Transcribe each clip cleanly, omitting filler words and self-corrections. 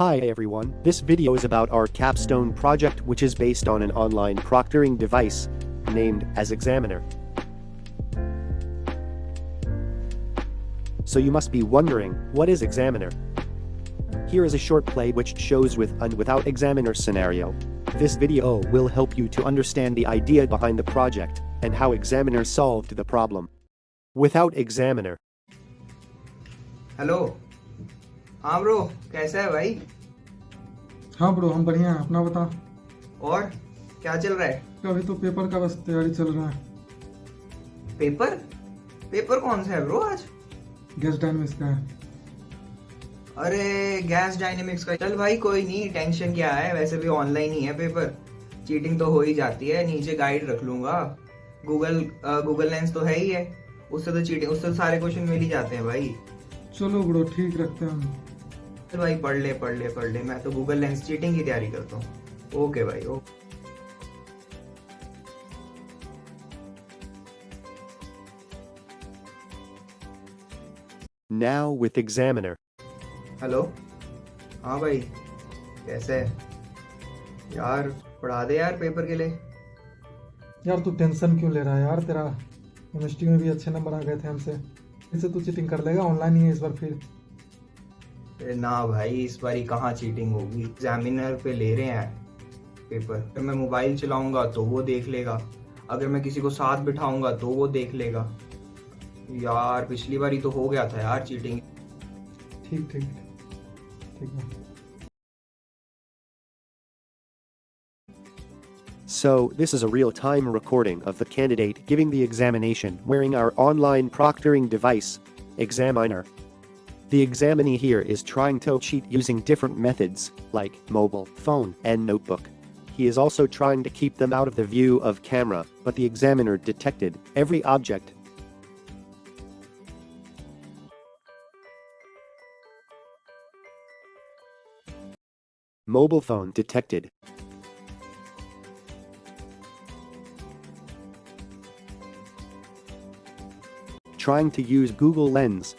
Hi everyone, this video is about our capstone project which is based on an online proctoring device named as Examiner. So you must be wondering, what is Examiner? Here is a short play which shows with and without Examiner scenario. This video will help you to understand the idea behind the project and how Examiner solved the problem. Without Examiner. Hello. हाँ bro, कैसा है भाई? हाँ bro, हम बढ़िया हैं। अपना बता। और क्या चल रहा है? अभी तो पेपर का बस तैयारी चल रहा है। पेपर? पेपर कौन सा है ब्रो आज? गैस डायनेमिक्स का है। अरे गैस डायनेमिक्स का, चल भाई कोई नहीं, टेंशन क्या है, वैसे भी ऑनलाइन ही है पेपर, चीटिंग तो हो ही जाती है, नीचे गाइड रख लूंगा। गूगल लेंस तो है ही है, उससे तो चीटिंग, उससे तो सारे क्वेश्चन मिल ही जाते हैं भाई। चलो ब्रो, ठीक रखते हैं हम। चल भाई पढ़ ले, मैं तो गूगल लेंस चीटिंग की तैयारी करता हूँ। ओके भाई, okay. Now with Examiner. Hello. हाँ भाई, कैसे है यार? पढ़ा दे यार पेपर के लिए। यार तू टेंशन क्यों ले रहा है यार? तेरा केमिस्ट्री में भी अच्छे नंबर आ गए थे हमसे। इससे तू चीटिंग कर लेगा? ऑनलाइन ही है इस बार फिर। ना भाई, इस बारी कहाँ चीटिंग होगी, एग्जामिनर पे ले रहे हैं पेपर। अगर मैं मोबाइल चलाऊंगा तो वो देख लेगा, अगर मैं किसी को साथ बिठाऊंगा तो वो देख लेगा। यार पिछली बारी तो हो गया था यार चीटिंग। ठीक है। So, this is a real-time recording of the candidate giving the examination wearing our online proctoring device, Examiner. The examinee here is trying to cheat using different methods, like mobile, phone, and notebook. He is also trying to keep them out of the view of camera, but the examiner detected every object. Mobile phone detected. Trying to use Google Lens.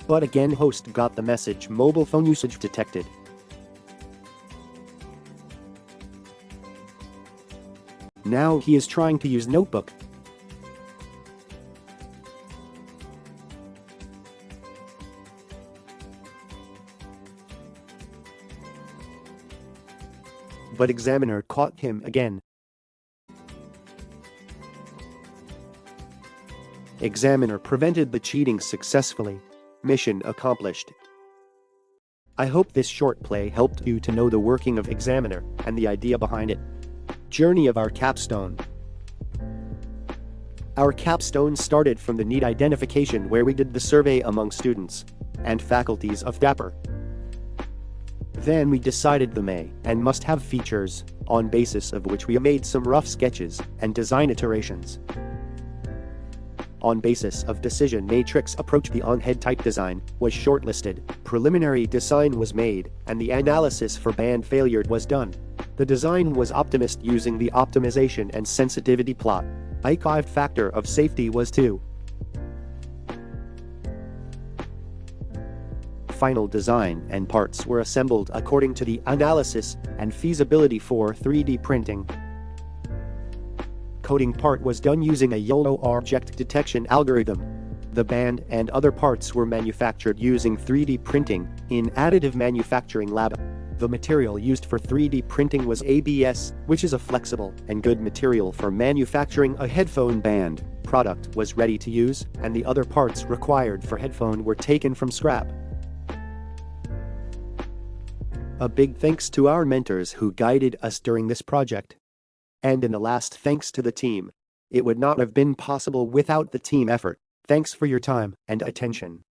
But again, host got the message mobile phone usage detected. Now he is trying to use notebook. But examiner caught him again. Examiner prevented the cheating successfully. Mission accomplished. I hope this short play helped you to know the working of Examiner and the idea behind it. Journey of our capstone. Our capstone started from the need identification where we did the survey among students and faculties of Dapper. Then we decided the may and must have features, on basis of which we made some rough sketches and design iterations. On basis of decision matrix approach, the on-head type design was shortlisted, preliminary design was made, and the analysis for band failure was done. The design was optimist using the optimization and sensitivity plot. Archived factor of safety was 2. Final design and parts were assembled according to the analysis and feasibility for 3D printing. Coding part was done using a YOLO object detection algorithm. The band and other parts were manufactured using 3D printing in additive manufacturing lab. The material used for 3D printing was ABS, which is a flexible and good material for manufacturing a headphone band. Product was ready to use, and the other parts required for headphone were taken from scrap. A big thanks to our mentors who guided us during this project. And in the last, thanks to the team. It would not have been possible without the team effort. Thanks for your time and attention.